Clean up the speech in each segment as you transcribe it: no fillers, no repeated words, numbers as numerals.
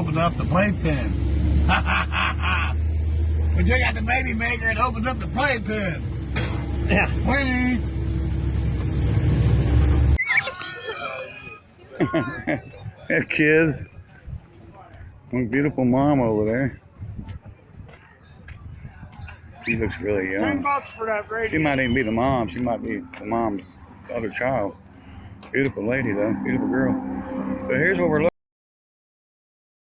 opened up the playpen. We took out the baby maker and opened up the playpen. Yeah. 20. That kids. One beautiful mom over there. She looks really young. $10 for that radio. She might even be the mom. She might be the mom's other child. Beautiful lady though. Beautiful girl. So here's what we're looking.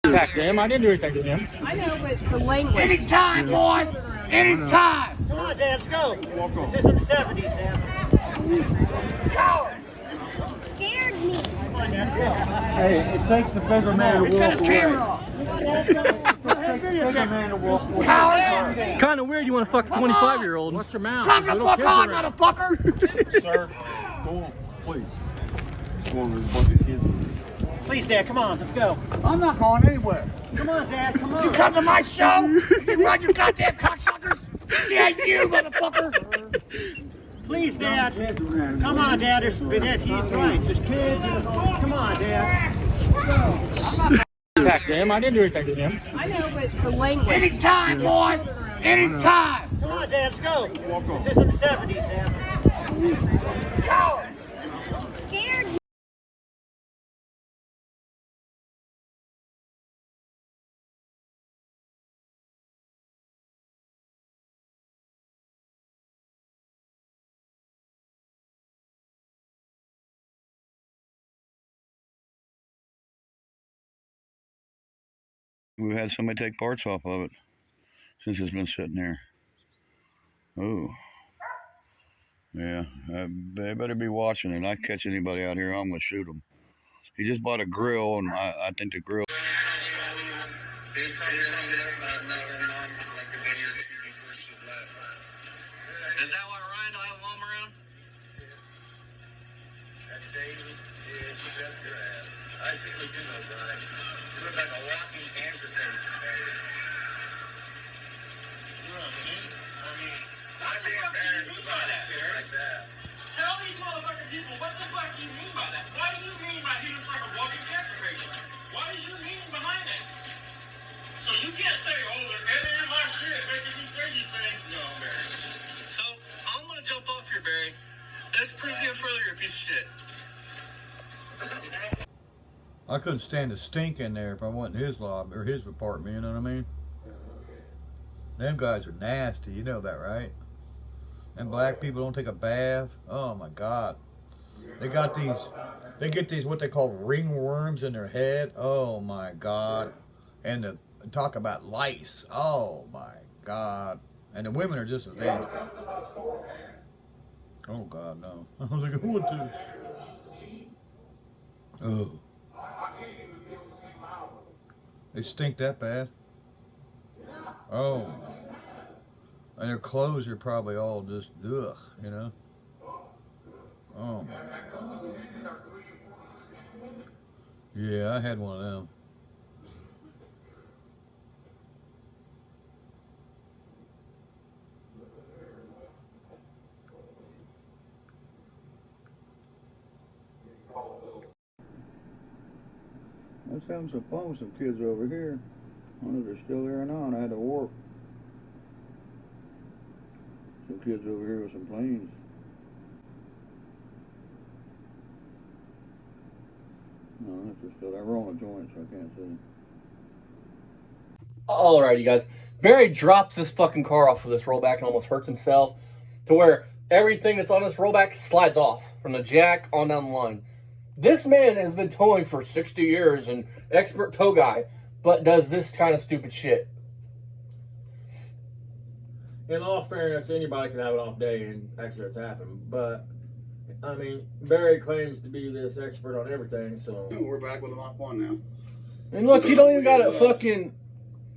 Attack them. I didn't do anything to him. I know, but the language. Anytime, boy! Anytime! Come on, Dad, let's go. This is in the 70s, Dad. Scared me. Come on, Dad, let's go. Hey, it takes a bigger man to He's got walk his away. camera off. Kind of weird you want to fuck a 25-year-old. What's your mouth? Come the fuck on, motherfucker! Sir, go on, please. Go on, there's a bunch of kids. Please, Dad, come on, let's go. I'm not going anywhere. Come on, Dad, come on. You come to my show? You run, you goddamn cocksuckers? Yeah, you, motherfucker! Please, Dad. Come on, Dad. He's right. There's kids. Come on, Dad. Attack them. I didn't do anything to him. I know, but the language. Anytime, boy! Anytime! Come on, Dad, let's go. This is in the 70s, Dad. Scared me. We've had somebody take parts off of it since it's been sitting there. Oh. Yeah, they better be watching it. I catch anybody out here, I'm going to shoot them. He just bought a grill, and I think the grill... Is that why Ryan don't have a mom around? That's David. Yeah, you got your ass. I see what you know, Ryan. You look like a walking cancer patient, baby. You know what I mean? I'd be embarrassed about it like that. Tell these motherfucking people, what the fuck do you mean by that? What do you mean by he looks like a walking cancer patient? What is your meaning behind that? So you can't say, oh, they're editing my shit, making me say these things. No, Barry. So, I'm gonna jump off here, Barry. This proves even further you're a piece of shit. I couldn't stand the stink in there if I went in his lobby or his apartment, you know what I mean? Them guys are nasty, you know that, right? And black people don't take a bath. Oh my God. They get these what they call ringworms in their head. Oh my God. And talk about lice. Oh my God. And the women are just as nasty. Oh God, no. I don't think I want to. Oh. They stink that bad? Oh. And their clothes are probably all just ugh, you know? Oh my God. Yeah, I had one of them. I was having some fun with some kids over here. I wonder if they're still there or not. I had to work. Some kids over here with some planes. No, if they're still there. We're on a joint, so I can't see. Alright, you guys. Barry drops this fucking car off of this rollback and almost hurts himself to where everything that's on this rollback slides off from the jack on down the line. This man has been towing for 60 years and expert tow guy, but does this kind of stupid shit. In all fairness, anybody can have an off day and accidents happen, but I mean, Barry claims to be this expert on everything, so We're back with a Mach 1 now. And look, you don't even got it fucking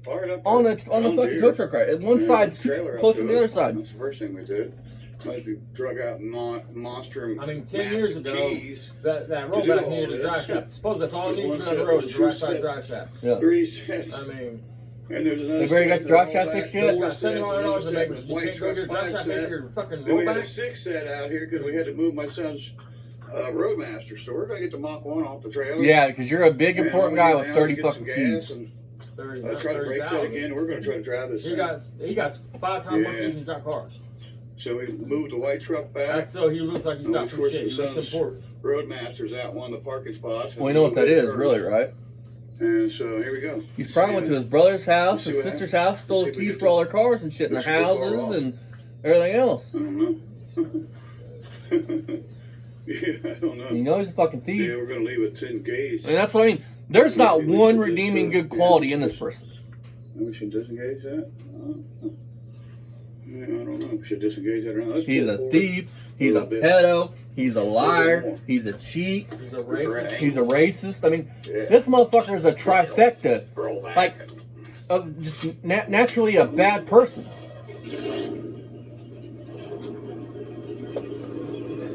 on the fucking tow truck right. One side's closer to the other side. That's the first thing we did. We drug out monster. I mean, 10 years ago, that rollback needed a drive shaft. Suppose that's all it needs on the road is a right side drive shaft. Yeah. I mean, and there's another. Hey, Barry, got your drive shaft fixed yet? you got $700 to make. You can't go get a drive shaft, make your fucking Then we had a rollback. 6 set out here because we had to move my son's Roadmaster, so we're gonna get the Mach 1 off the trailer. Yeah, because you're a big important guy with 30 get some fucking gas keys. and 30, try to brake set again. We're gonna try to drive this. He got 5 times more keys than he's got cars. So we moved the white truck back. That's so he looks like he's got some shit. He looks important. Roadmaster's out one of the parking spots. Well, you know what that is, really, right? And so here we go. He's probably went to his brother's house, his sister's house, stole the keys for all their cars and shit in their houses and everything else. I don't know. Yeah, I don't know. You know he's a fucking thief. Yeah, we're gonna leave it engaged. And that's what I mean. There's not one redeeming good quality in this person. We should disengage that? Yeah, I don't know. We should disengage that or not. He's a thief. He's a pedo. He's a liar. He's a cheat. He's a racist. He's a racist. I mean, this motherfucker is a trifecta. Like, of just naturally a bad person.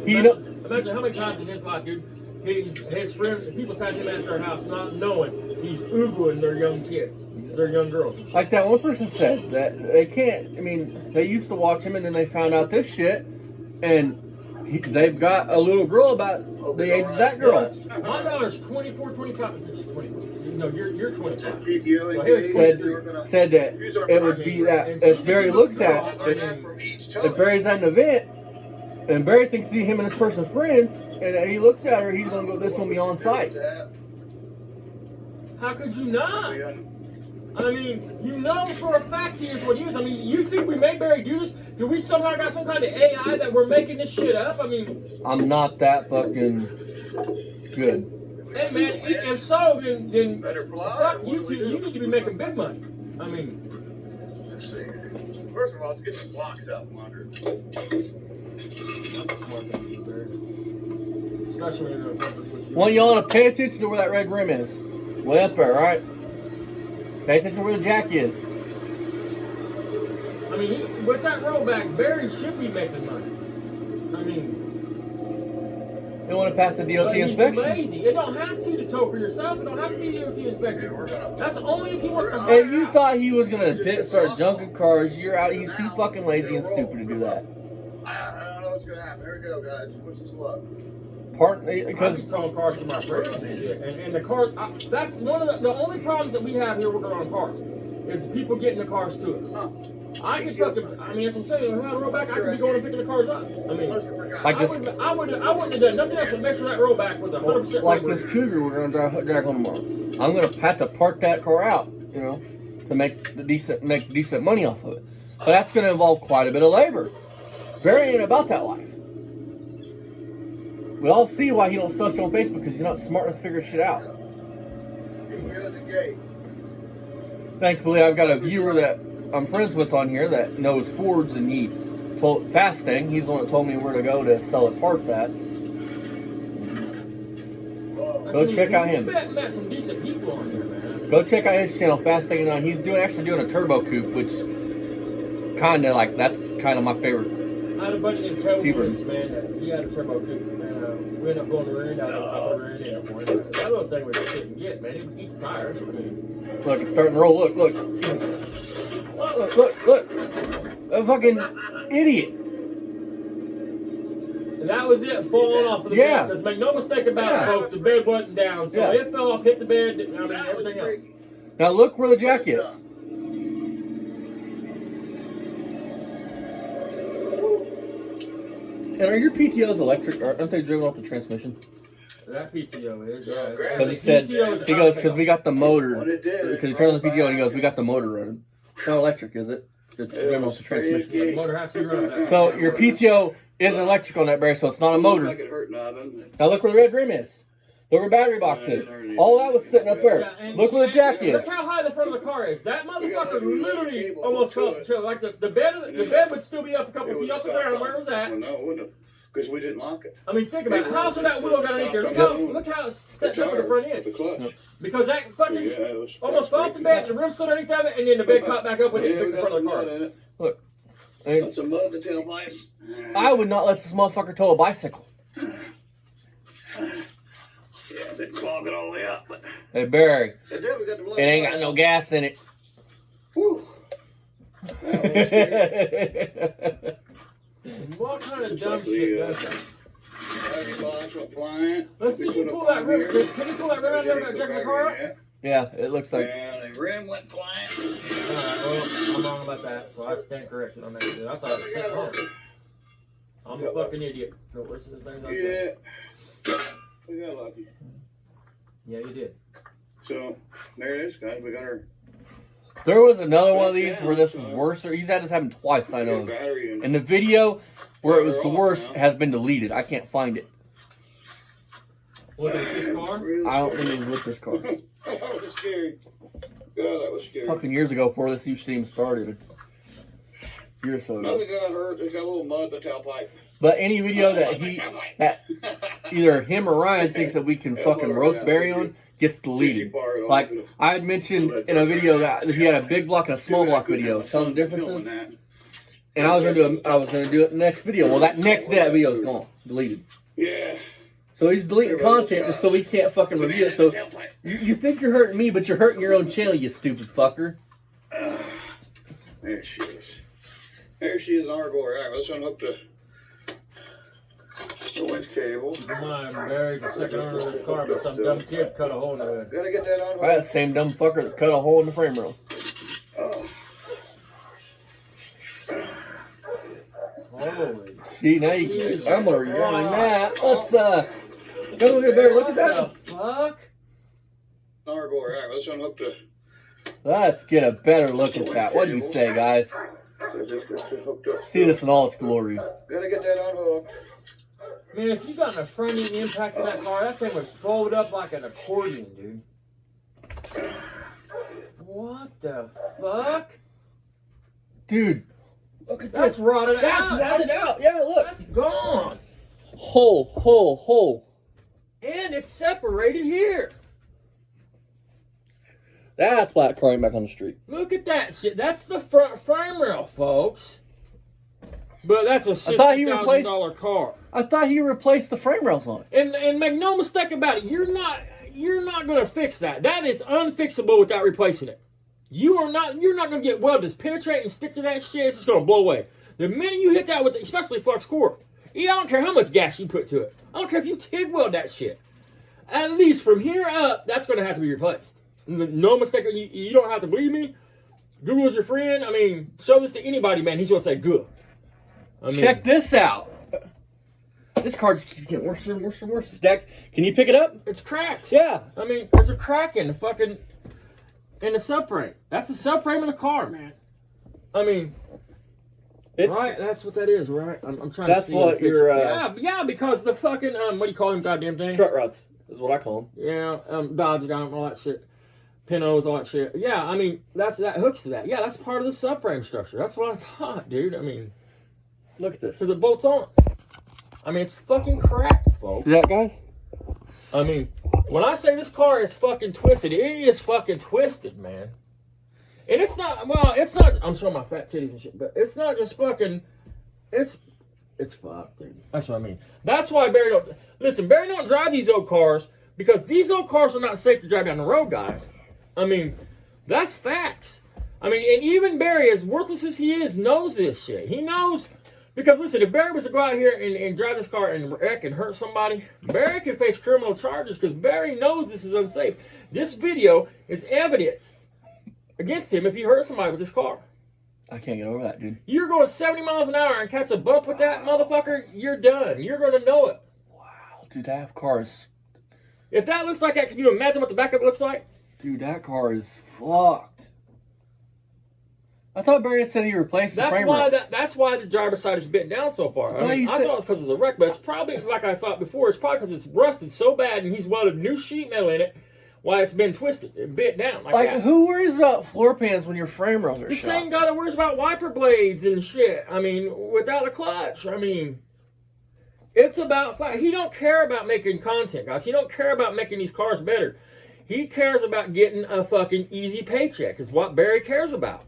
Imagine how many times in his life, dude, his friends, people sat him at their house not knowing he's oogling their young kids, their young girls. Like that one person said, that they can't, I mean, they used to watch him and then they found out this shit, and they've got a little girl about the age of that girl. My daughter's 24, 25, she's 24. No, you're 25. So said that it would be that if Barry looks at if Barry's at an event and Barry thinks him and this person's friends, and he looks at her, he's gonna go. This gonna be on site. How could you not? I mean, you know for a fact he is what he is. I mean, you think we made Barry do this? Do we somehow got some kind of AI that we're making this shit up? I mean, I'm not that fucking good. Hey man, if so, then fuck you two. You need to be making big money. I mean, let's see. First of all, let's get the blocks out from under. Especially in Want y'all to pay attention to where that red rim is. Way up there, right? Pay attention to where the jack is. I mean, with that rollback, Barry should be making money. I mean, you want to pass the DOT inspection. He's lazy. It don't have to tow for yourself. It don't have to be DOT inspection. That's only if he wants to. If you thought he was gonna start junking cars, you're out. He's too fucking lazy and stupid to do that. I don't know what's gonna happen. Here we go, guys. What's this luck? Because I'm towing cars to my friends and shit, and the car. That's one of the only problems that we have here working on cars is people getting the cars to us. I could fucking. I mean, as I'm saying, when I roll back, I could be going and picking the cars up. I mean, like this, I wouldn't have done nothing else but make sure that rollback was 100%. Like this Cougar we're gonna drag home tomorrow. I'm gonna have to park that car out, you know, to make decent money off of it. But that's gonna involve quite a bit of labor. Barry ain't about that life. We all see why he don't search on Facebook, because he's not smart enough to figure shit out. Thankfully, I've got a viewer that I'm friends with on here that knows Fords, and he told Fasting. He's the one that told me where to go to sell the parts at. Go check out him. Met some decent people on here, man. Go check out his channel, Fasting, and he's actually doing a turbo coupe, which that's kind of my favorite. I had a buddy named Cody Williams, man. He had a turbo coupe, and we ended up blowing the rear end out of the rear end. That little thing was shit and get, man. It eats tires. I mean, look, it's starting to roll. Look. Look. A fucking idiot. And that was it, falling off of the bed. Because make no mistake about it, folks, the bed wasn't down. So it fell off, hit the bed, I mean, everything else. Now look where the jack is. And are your PTOs electric? Aren't they driven off the transmission? That PTO is, yeah. Because he said, because we got the motor. Because he turned on the PTO and he goes, we got the motor running. It's not electric, is it? It's driven off the transmission. The motor has to be running. So your PTO isn't electric on that, Barry, so it's not a motor. Now look where the red rim is. Look where the battery box is. All that was sitting up there. Look where the jack is. Look how high the front of the car is. That motherfucker literally almost fell off the trailer. Like the bed would still be up a couple feet off the ground where it was at. No, it wouldn't have. Because we didn't lock it. I mean, think about it. How's that wheel got underneath there? Look how it's set up at the front end. Because that fucking almost fell off the bed, the rim stood underneath of it, and then the bed caught back up when it hit the front of the car. Look. Got some mud to tail bites. I would not let this motherfucker tow a bicycle. Yeah, they clog it all the way up. But hey, Barry. It ain't got no gas in it. Whew. What kind of dumb shit does that? went flying. Let's see you pull that rim. Can you pull that rim out there without jacking the car up? Yeah, it looks like. Yeah, the rim went flying. Alright, well, I'm wrong about that, so I stand corrected on that. I thought it was sitting wrong. I'm a fucking idiot. Don't listen to the things I say. Yeah. We got lucky. Yeah, you did. So, there it is, guys. We got our There was another one of these where this was worse. He's had this happen twice, I know. battery in And the video where it was the worst has been deleted. I can't find it. Was it this car? I don't think it was with this car. That was scary. God, that was scary. Fucking years ago before this used to even started. A year or so ago. Nothing got hurt. It's got a little mud in the tailpipe. But any video that either him or Ryan thinks that we can fucking roast Barry on gets deleted. Like I had mentioned in a video that he had a big block and a small block video telling the differences. And I was gonna do it in the next video. Well, that next day that video is gone, deleted. Yeah. So he's deleting content just so we can't fucking review it. So you think you're hurting me, but you're hurting your own channel, you stupid fucker. There she is. There she is, our boy. All right, let's unhook the winch cable. Come on, Barry's the second owner of this car, but some dumb kid cut a hole in it. Gotta get that unhooked. Right, that same dumb fucker that cut a hole in the frame rail. Oh. Holy. See, now you can. I'm gonna rewind that. Let's go look at Barry. Look at that. What the fuck? Our boy. All right, let's unhook the. Let's get a better look at that. What do you say, guys? Just hooked up. See this in all its glory. Gotta get that unhooked. Man, if you got an front end impact in that car, that thing would fold up like an accordion, dude. What the fuck? Dude, look at That's this. rotted out. That's rotted out. Yeah, look. That's gone. Hole. And it's separated here. That's black crying back on the street. Look at that shit. That's the front frame rail, folks. But that's a $60,000 car. I thought he replaced the frame rails on it. And make no mistake about it, you're not gonna fix that. That is unfixable without replacing it. You're not gonna get welders penetrate and stick to that shit. It's just gonna blow away. The minute you hit that with, especially flux core, I don't care how much gas you put to it. I don't care if you TIG weld that shit. At least from here up, that's gonna have to be replaced. No mistake. You don't have to believe me. Google's your friend. I mean, show this to anybody, man. He's gonna say good. I mean, check this out. This car just keeps getting worse and worse and worse. Stack. Can you pick it up? It's cracked. Yeah. I mean, there's a crack in the fucking in the subframe. That's the subframe of the car, man. I mean, it's right. That's what that is, right? I'm trying to see. That's what you're. Yeah, because the fucking what do you call them goddamn thing? Strut rods is what I call them. Yeah, Dodge down all that shit. Pinos, all that shit. Yeah, I mean, that hooks to that. Yeah, that's part of the subframe structure. That's what I thought, dude. I mean, look at this. So the bolt's on. I mean, it's fucking cracked, folks. See that, guys? I mean, when I say this car is fucking twisted, it is fucking twisted, man. And it's not, well, it's not, I'm showing my fat titties and shit, but it's not just fucking, it's fucked, dude. That's what I mean. That's why Barry don't drive these old cars, because these old cars are not safe to drive down the road, guys. I mean, that's facts. I mean, and even Barry, as worthless as he is, knows this shit. He knows, because listen, if Barry was to go out here and drive this car and wreck and hurt somebody, Barry could face criminal charges, because Barry knows this is unsafe. This video is evidence against him if he hurt somebody with this car. I can't get over that, dude. You're going 70 miles an hour and catch a bump with that motherfucker, you're done. You're going to know it. Wow, dude, that car is... If that looks like that, can you imagine what the back of it looks like? Dude, that car is fucked. I thought Barry said he replaced the frame rails. That's why the driver's side is bent down so far. I thought it was because of the wreck, but it's probably, like I thought before, it's probably because it's rusted so bad and he's welded new sheet metal in it, why it's been twisted and bent down like that. Who worries about floor pans when your frame rails are The shot? same guy that worries about wiper blades and shit. I mean, without a clutch. I mean, it's about, he don't care about making content, guys. He don't care about making these cars better. He cares about getting a fucking easy paycheck is what Barry cares about.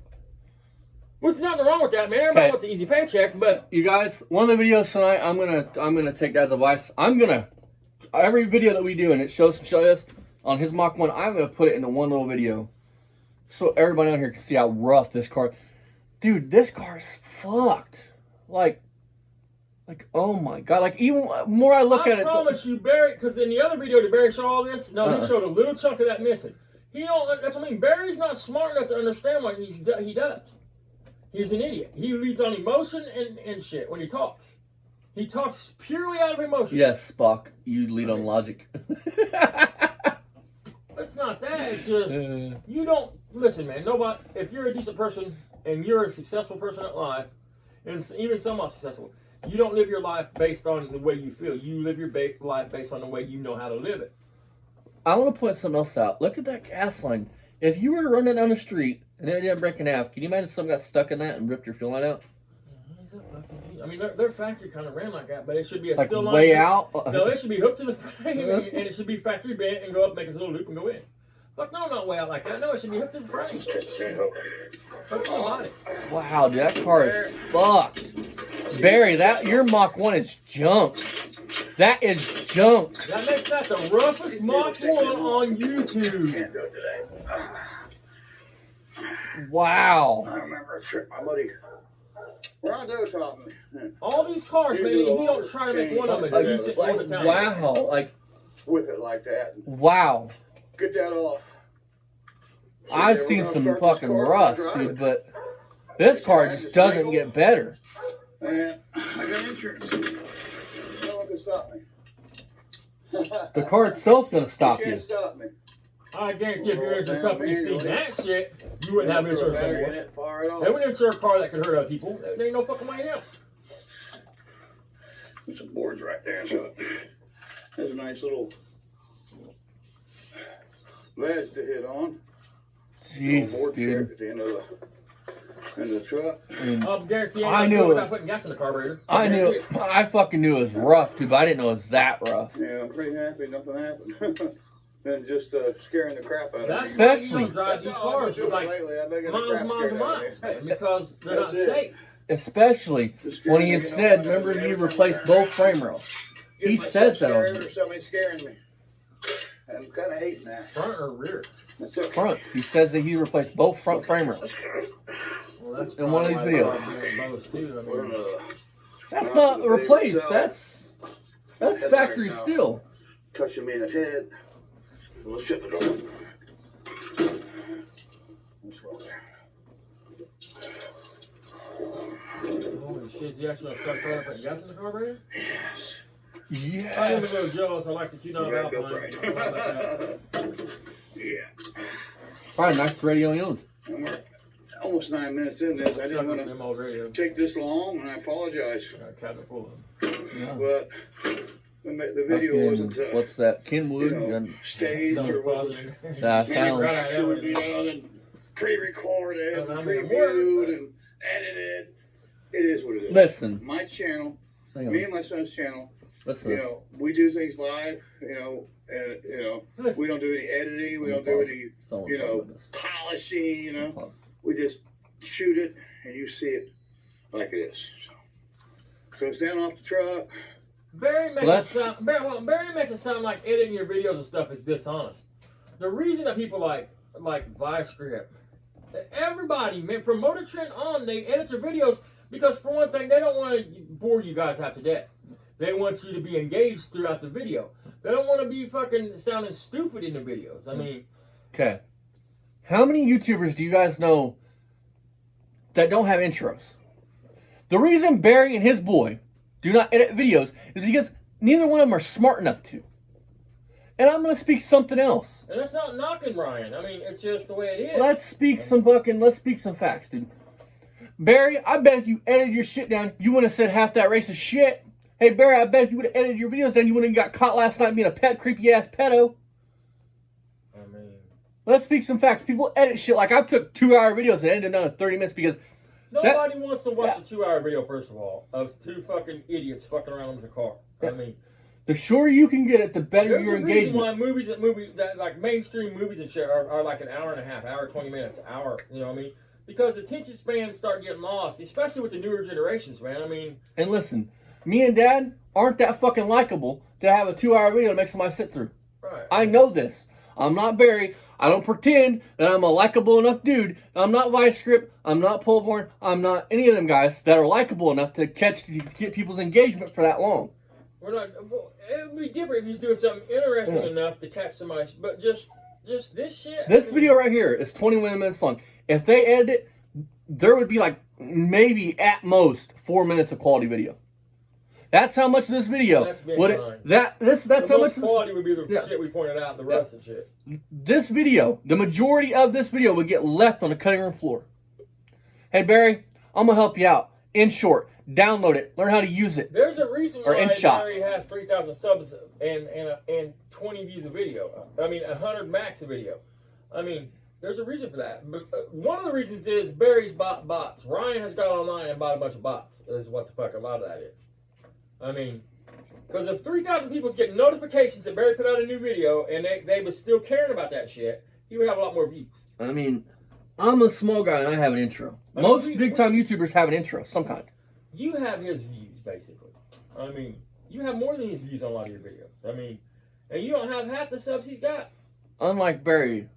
There's nothing wrong with that, man. Everybody wants an easy paycheck, but... You guys, one of the videos tonight, I'm gonna take that as advice. Every video that we do, and it shows this on his Mach 1, I'm gonna put it into one little video. So everybody out here can see how rough this car... Dude, this car is fucked. Like, Like, oh my God. Like, even more I look at it. I promise you, Barry, because in the other video, did Barry show all this? No, he showed a little chunk of that missing. He don't, that's what I mean. Barry's not smart enough to understand what he does. He's an idiot. He leads on emotion and shit when he talks. He talks purely out of emotion. Yes, Spock, you lead on logic. It's not that. It's just, you don't, listen, man, nobody, if you're a decent person and you're a successful person at life, and even somewhat successful, you don't live your life based on the way you feel. You live your life based on the way you know how to live it. I want to point something else out. Look at that gas line. If you were to run it down the street and it didn't break in half, can you imagine someone got stuck in that and ripped your fuel line out? I mean, their factory kind of ran like that, but it should be a Like still line. way out? No, it should be hooked to the frame, and it should be factory bent and go up, make a little loop, and go in. Fuck no, not way out like that. No, it should be hooked to the frame. Hooked to the body. Wow, dude, that car is fucked. Barry, your Mach 1 is junk. That is junk. That makes that the roughest Mach 1 on YouTube. Wow. I remember a trip, my buddy. Rondo taught me. All these cars, man, he don't try to make one of them a decent all the time. Wow. Like, whip it like that. Wow. Get that off. So I've seen some fucking rust, dude, but this car just doesn't get better. And I got insurance. No one can stop me. The car itself's gonna stop You you. can't stop me. I guarantee if your insurance company seen that shit, you wouldn't have insurance Battery in anymore. it, fire it off. They wouldn't insure a car that could hurt other people. There ain't no fucking way in hell. There's some boards right there. So there's a nice little ledge to hit on. Jeez, board dude. at the end of the truck. I'll guarantee you I ain't knew gonna do it. without putting gas in the carburetor. I knew. I fucking knew it was rough, dude, but I didn't know it was that rough. Yeah, I'm pretty happy nothing happened. Than just scaring the crap out of That's me. why you Especially- don't drive these all I've cars been for doing like lately. I've been getting the miles crap and miles and scared out miles, of man, me. because they're That's not it. safe. Especially when he had said, remember you replaced both frame rails. He says that on or somebody's scaring me. I'm kind of hating that. Front or rear? That's okay. Fronts. He says that he replaced both front frame rails. Well, that's in one of these videos. That's not replaced. That's factory still. Touching me in the head. We'll shut the door. Holy shit, you actually gonna start throwing up gas in the carburetor? Yes. Yes. I am a little jealous. I like that you know about Go mine. for it. I like that. Yeah. Probably nice radio he owns. And we're almost 9 minutes in this. I didn't want to Them old radio. take this long, and I apologize. Cabinet full of them. Yeah. But the video Fucking- wasn't, what's that? Kenwood? you know, and- staged or wasn't. I Maybe found. right should be done, pre-recorded, I and mean, previewed, and edited. It is what it is. Listen. My channel, Hang on. me and my son's channel, Listen. you know, we do things live, you know, and, you know, Listen. we don't do any editing, we don't do any, you know, polishing, you know. We just shoot it, and you see it like it is. So it's down off the truck. Barry makes it sound like editing your videos and stuff is dishonest. The reason that people like Vice Script, everybody, man, from Motor Trend on, they edit their videos because, for one thing, they don't want to bore you guys half to death. They want you to be engaged throughout the video. They don't want to be fucking sounding stupid in the videos. I mean, Okay. How many YouTubers do you guys know that don't have intros? The reason Barry and his boy do not edit videos is because neither one of them are smart enough to. And I'm going to speak something else. and that's not knocking Ryan. I mean, it's just the way it is. Let's speak some facts, dude. Barry, I bet if you edited your shit down, you wouldn't have said half that racist shit. Hey, Barry, I bet if you would have edited your videos down, you wouldn't have got caught last night being a creepy ass pedo. I mean, Let's speak some facts. People edit shit like I took 2-hour videos and edited down in 30 minutes because nobody wants to watch a 2-hour video, first of all, of two fucking idiots fucking around with a car. I mean, the shorter you can get it, the better there's your a reason engagement. why movies that like mainstream movies and shit are like an hour and a half, hour 20 minutes, hour. You know what I mean? Because attention spans start getting lost, especially with the newer generations, man. I mean, And listen, me and Dad aren't that fucking likable to have a 2-hour video to make somebody sit through. right? I know this. I'm not Barry. I don't pretend that I'm a likable enough dude. I'm not Vice Grip. I'm not Polborn. I'm not any of them guys that are likable enough to get people's engagement for that long. We're not. Well, it would be different if he's doing something interesting enough to catch somebody. But just this shit. This video right here is 21 minutes long. If they edit it, there would be like maybe at most 4 minutes of quality video. That's how much of this video would it. That's how much quality would be the shit we pointed out. The rest of the shit. This video, the majority of this video would get left on the cutting room floor. Hey Barry, I'm gonna help you out. In short, download it, learn how to use it. There's a reason why Barry has 3,000 subs and 20 views a video. I mean, 100 max a video. I mean, there's a reason for that. But one of the reasons is Barry's bought bots. Ryan has got online and bought a bunch of bots. Is what the fuck a lot of that is. I mean, because if 3,000 people was getting notifications that Barry put out a new video and they was still caring about that shit, he would have a lot more views. I mean, I'm a small guy and I have an intro. Most big-time YouTubers have an intro, some kind. You have his views, basically. I mean, you have more than his views on a lot of your videos. I mean, and you don't have half the subs he's got. Unlike Barry,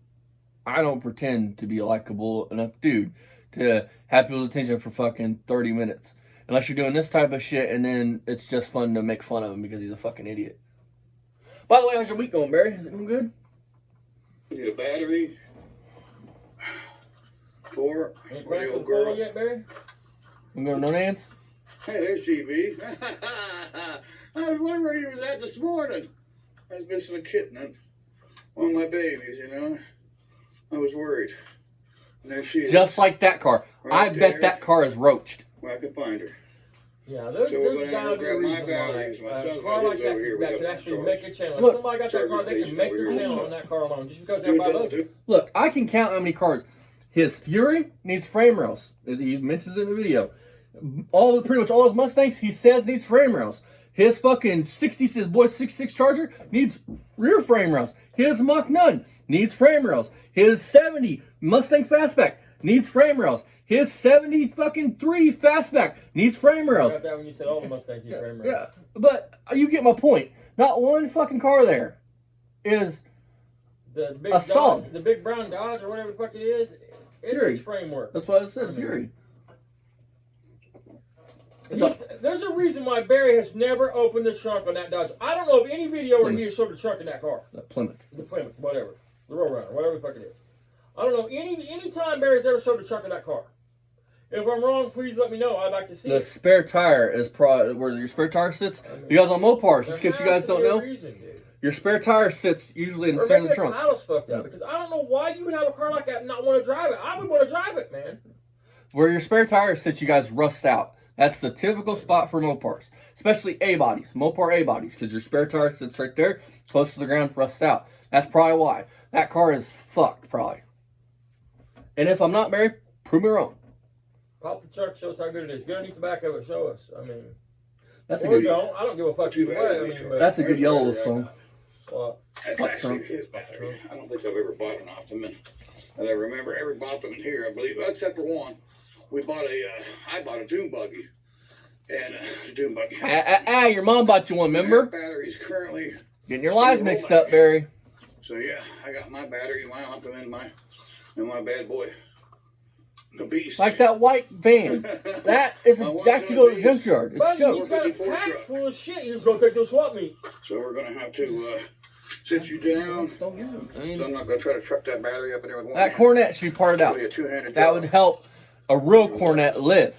I don't pretend to be a likable enough dude to have people's attention for fucking 30 minutes. Unless you're doing this type of shit, and then it's just fun to make fun of him because he's a fucking idiot. By the way, how's your week going, Barry? Is it going good? Need a battery. For Ain't the ready for old the girl. call yet, Barry? I'm going to no hands? Hey, there's GB. I was wondering where you was at this morning. I was missing a kitten, one of my babies, you know. I was worried. And there she is. Just like that car. Right I bet there. that car is roached. Well, I could find her. Yeah, there's So we're gonna gotta have be to a grab my reason batteries. My why son's a car got like his over here. that We can got actually the make a channel. Look, If somebody got that car, they can make their channel on that car alone just because everybody loves it. Look, I can count how many cars. His Fury needs frame rails. He mentions it in the video. Pretty much all his Mustangs, he says needs frame rails. His fucking 66 Charger needs rear frame rails. His Mach 9 needs frame rails. His 70 Mustang Fastback needs frame rails. His 70 fucking 3 Fastback needs frame rails. I got that when you said all the Mustangs need frame rails. Yeah, but you get my point. Not one fucking car there is The big a solid. Dodge, the big brown Dodge or whatever the fuck it is, it's framework. That's why I said Fury. There's a reason why Barry has never opened the trunk on that Dodge. I don't know of any video where he has showed the trunk in that car. The Plymouth. The Plymouth, whatever. The Roll Runner, whatever the fuck it is. I don't know any time Barry's ever showed the trunk in that car. If I'm wrong, please let me know. I'd like to see The it. spare tire is probably where your spare tire sits. Because on Mopars, just in case you guys don't know, your spare tire sits usually in the center of the trunk. Or maybe the title's fucked up, because I don't know why you would have a car like that and not want to drive it. I would want to drive it, man. Where your spare tire sits, you guys rust out. That's the typical spot for Mopars, especially A-bodies, Mopar A-bodies, because your spare tire sits right there, close to the ground, rust out. That's probably why. That car is fucked, probably. And if I'm not married, prove me wrong. Pop the truck, show us how good it is. Get underneath the back of it, show us. I mean, that's a good. Don't. I don't give a fuck either way. I mean, but that's a good yellow song. That's actually his battery. I don't think I've ever bought an Optimum that I remember ever bought them in here, I believe, except for one. We bought I bought a dune buggy. And a dune buggy. Your mom bought you one, remember? That battery's currently getting your lives mixed up, Barry. So yeah, I got my battery, my Optimum, and my bad boy. The beast. Like that white van. That is actually going to the junkyard. It's but junk. He's got a pack full of shit. He's going to take those swap meet. So we're going to have to sit you down. So I'm not going to try to truck that battery up in there with one That hand. Cornet should be parted out. That would help a real Cornet live.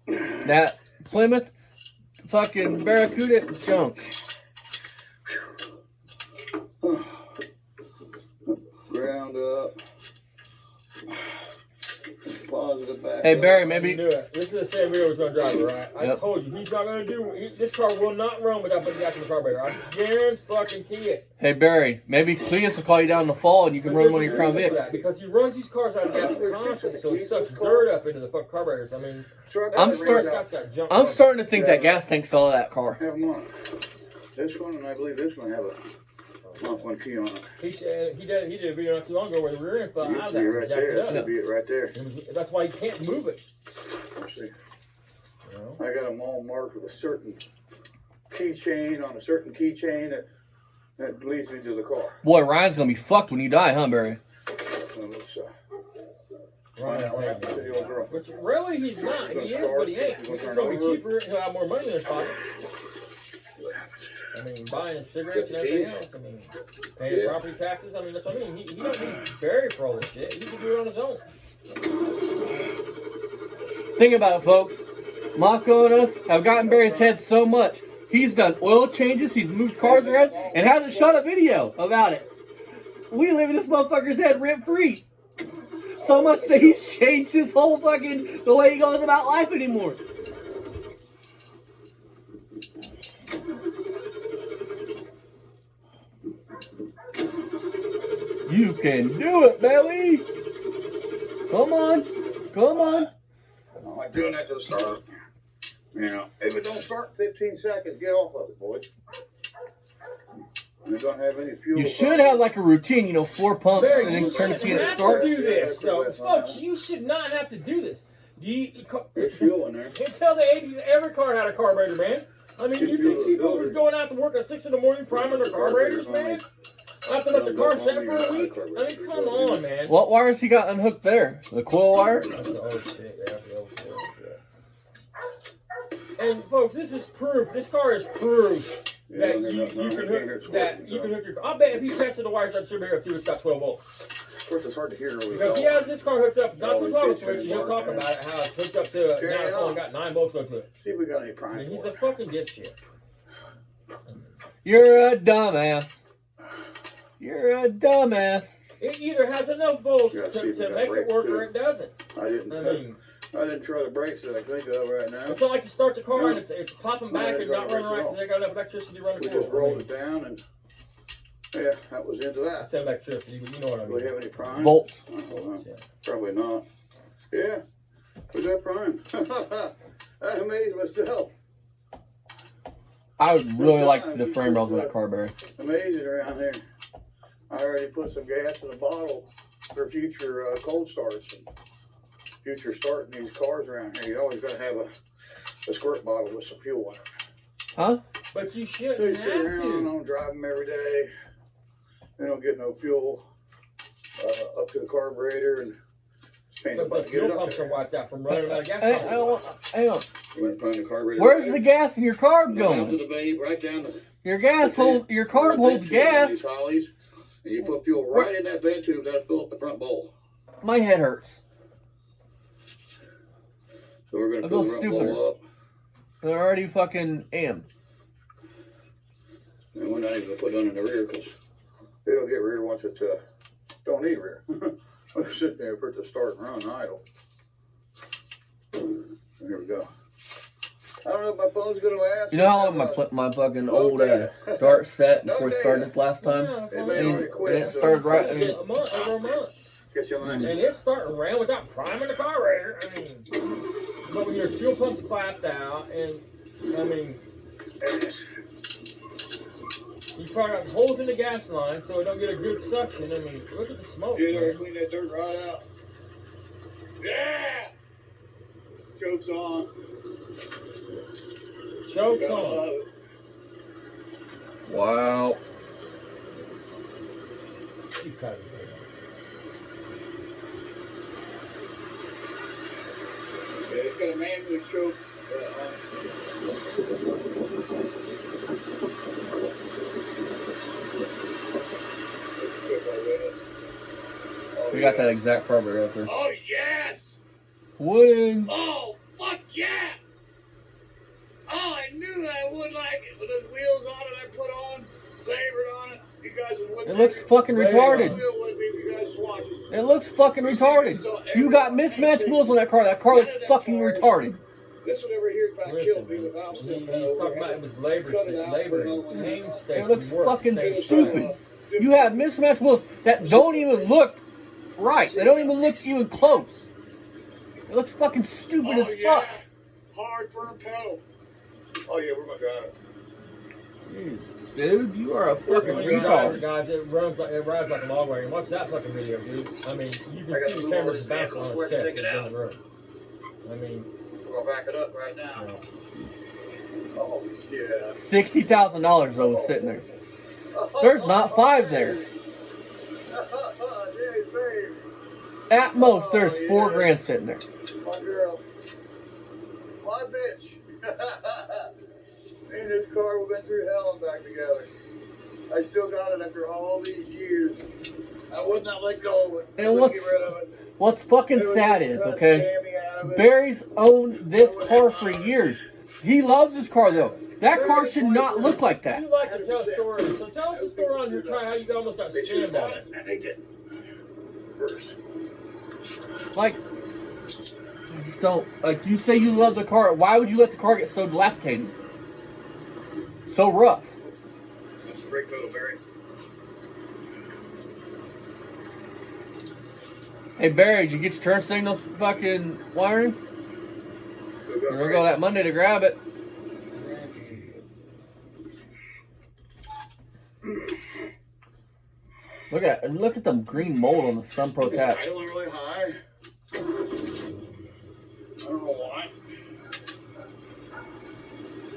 That Plymouth fucking Barracuda junk. Ground up. Positive back. Hey Barry, maybe. This is the same video he's going to drive it, right? I told you, he's not going to do. This car will not run without putting gas in the carburetor. I guarantee it. Hey Barry, maybe Cleus will call you down in the fall and you can run one of your Crown Vics. Because he runs these cars out of gas constantly, so it sucks dirt up into the fucking carburetors. I mean, I'm starting to think that gas tank fell out of that car. Have them on. This one, and I believe this one have a Mach 1 key on it. He did a video not too long ago where the rear end fell out of that. Right there. That'd be it right there. That's why he can't move it. Let's see. I got them all marked with a certain keychain on a certain keychain that leads me to the car. Boy, Ryan's gonna be fucked when you die, huh, Barry? So let's, Ryan's what happened to the old girl? Which really he's not. He is, but he ain't. It's gonna be cheaper. He'll have more money in his pocket. I mean, buying cigarettes and everything else. I mean, paying property taxes. I mean, that's what I mean. He don't need Barry for all this shit. He can do it on his own. Think about it, folks. Mako and us have gotten Barry's head so much. He's done oil changes, he's moved cars around, and hasn't shot a video about it. We live in this motherfucker's head rent-free. So much that he's changed his whole fucking, the way he goes about life anymore. You can do it, Belly! Come on, come on. I don't like doing that to the start. You know, if it don't start in 15 seconds, get off of it, boys. You don't have any fuel. You should have like a routine, you know, 4 pumps Barry, and then you turn the key shouldn't and have start. to do this, though. Folks, you should not have to do this. There's fuel in there. Until the 80s, every car had a carburetor, man. I mean, you think people was going out to work at 6 in the morning priming their carburetors, man? After let the car sit for a week? I mean, come on, man. What wires he got unhooked there? The coil wire? That's the old shit, yeah, the old shit. And folks, this is proof. This car is proof that you can hook your car. I bet if he tested the wires up through here too, it's got 12 volts. Of course, it's hard to hear. Because he has this car hooked up, not to the toggle switch, and he'll talk about it, how it's hooked up to it. Now it's only got 9 volts hooked to it. See if we got any I prime. mean, he's a fucking dipshit. You're a dumbass. You're a dumbass. It either has enough volts Yeah, see if we to got make it brakes, work too. or it doesn't. I didn't try the brakes that I think of right now. It's not like you start the car and it's popping back and not running right because they got enough electricity running We through just rolled it down and yeah, that was into I that. said electricity, but you know what I Do we mean. have any prime? Volts. Yeah. Probably not. Yeah, we got prime. I amazed myself. I would really like to see the frame rails on that car, Barry. Amazing around here. I already put some gas in a bottle for future cold starts and future starting these cars around here. You always got to have a squirt bottle with some fuel in it. Huh? But you They shouldn't sit have around, I to. don't drive them every day. They don't get no fuel up to the carburetor and pain But about the to get it fuel up pumps are there. wiped out from running out of gas. Hang pumps. on. You want to find the carburetor? Where's the gas in your carb Down to going? the babe, right down the Your carb holds gas. trolleys, and you put fuel right in that vent tube. That'll fill up the front bowl. My head hurts. So we're gonna I fill feel the front stupider. bowl up, They're already fucking am. and we're not even gonna put it in the rear because it'll get rear once it don't need rear. We're sitting there for it to start and run idle. Here we go. I don't know if my phone's gonna last. You know how long my fucking old dart set before it started last time? Yeah, that's It what may I mean. already quit. And it so started right. I Over mean, a month. Get your line. And it's starting around without priming the carburetor. I mean, but when your fuel pump's clapped out, and I mean, There it is. you probably got holes in the gas line so it don't get a good suction. I mean, look at the smoke. Get her, Man. clean that dirt right out. Yeah! Choke's on. Choke's Gotta on. love it. wow. You cut it. Yeah, it's got a manual choke. We got that exact carburetor out there. Oh, yes! Wooden. Oh, fuck yeah! Oh, I knew I would like it. With those wheels on it I put on, flavored on it. You guys would It looks fucking retarded. wheel would be if you guys watched it. It looks fucking retarded. You got mismatched wheels on that car. That car looks fucking retarded. This one over here is about Listen, killed me without he's stepping talking over. about it was labor, Cut it out, put labor, another one in. painstaking It looks work. fucking Painstaking stupid. work. You have mismatched wheels that don't even look right. They don't even look even close. It looks fucking stupid Oh, as yeah. fuck. Hard firm pedal. Oh yeah, we're gonna drive it. Jesus, dude, you are a fucking When you drive it, retard. guys, it rides like a log wagon. Watch that fucking video, dude. I mean, you I can got see to the move all cameras this bouncing vehicle on so I his can chest take it in out. the road. I mean, We're gonna back it up right now. you know, Oh, Oh, yeah. $60,000 though was sitting there. There's not 5 there. At most, there's 4 grand sitting there. My girl. My bitch. Me and this car, we've been through hell and back together. I still got it after all these years. I would not let go of it. And what's fucking sad is, okay, Barry's owned this car for years. He loves his car though. That car should not look like that. You like to tell stories, so tell us a story on your car how you almost got scammed on it. And they did. First. Like, just don't, like, you say you love the car. Why would you let the car get so dilapidated? So rough. That's a brake pedal, Barry. Hey Barry, did you get your turn signals fucking wiring? We're gonna go that Monday to grab it. Look at them green mold on the Sun Pro tap. I don't really high. I don't know why.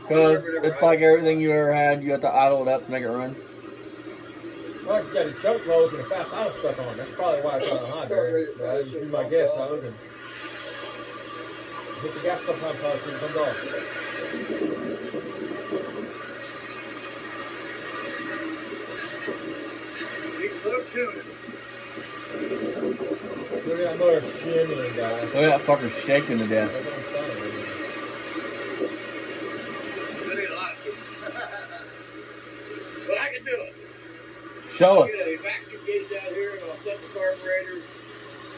Because it's like everything you ever had, you have to idle it up to make it run. Well, you got a choke closed and a fast idle stuck on. That's probably why it's on high, Barry. That would be my guess. Not looking. Hit the gas stuff on top so it comes off. Look at that motor shimmying, guys. Look at that fucker shaking to death. That's what I'm saying. But I can do it. Show us. Get a vacuum gauge out here and I'll set the carburetor.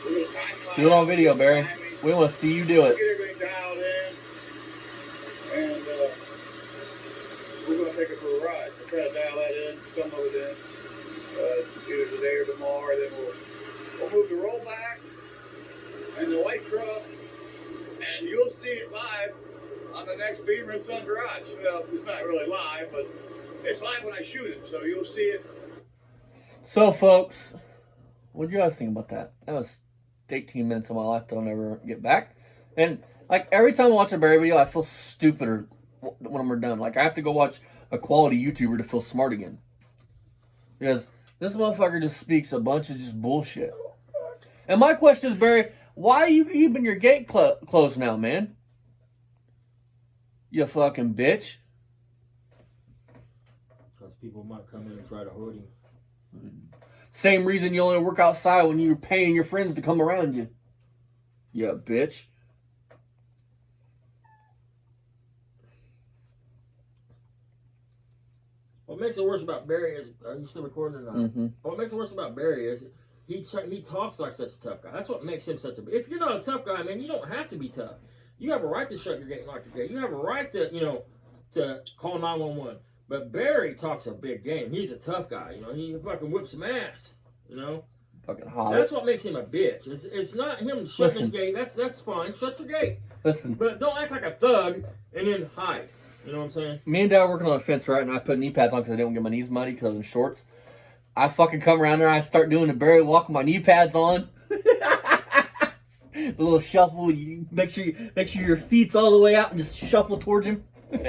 We're gonna timeline. Do it on video, Barry. We want to see you do it. Get everything dialed in. And we're gonna take it for a ride. We'll try to dial that in, some of it in. Either today or tomorrow, then we'll move the rollback and the white truck, and you'll see it live on the next Beamer and Son Garage. Well, it's not really live, but it's live when I shoot it, so you'll see it. So, folks, what do you guys think about that? That was 18 minutes of my life that I'll never get back. And, like, every time I watch a Barry video, I feel stupider when we're done. Like, I have to go watch a quality YouTuber to feel smart again. Because this motherfucker just speaks a bunch of just bullshit. And my question is, Barry, why are you keeping your gate closed now, man? You fucking bitch. Because people might come in and try to hurt him. Same reason you only work outside when you're paying your friends to come around you. Yeah, bitch. What makes it worse about Barry is, are you still recording or not? Mm-hmm. What makes it worse about Barry is he talks like such a tough guy. That's what makes him such a. If you're not a tough guy, man, you don't have to be tough. You have a right to shut your gate and lock your gate. You have a right to, to call 911. But Barry talks a big game. He's a tough guy. He fucking whips some ass. Fucking hot. That's what makes him a bitch. It's not him shutting his gate. That's fine. Shut your gate. Listen. But don't act like a thug and then hide. You know what I'm saying? Me and Dad are working on a fence, right? And I put knee pads on because I didn't get my knees muddy because I was in shorts. I fucking come around there. I start doing the Barry walk with my knee pads on. The little shuffle. You make sure your feet's all the way out and just shuffle towards him. Fence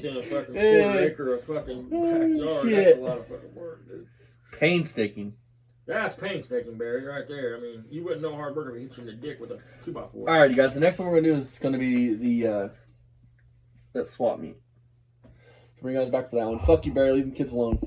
in a fucking quarter-acre of fucking backyard. Shit. That's a lot of fucking work, dude. Painstaking. That's painstaking, Barry, right there. I mean, you wouldn't know hard work if he hit you in the dick with a 2x4. All right, you guys. The next one we're gonna do is gonna be that swap meet. So bring you guys back for that one. Fuck you, Barry. Leave the kids alone.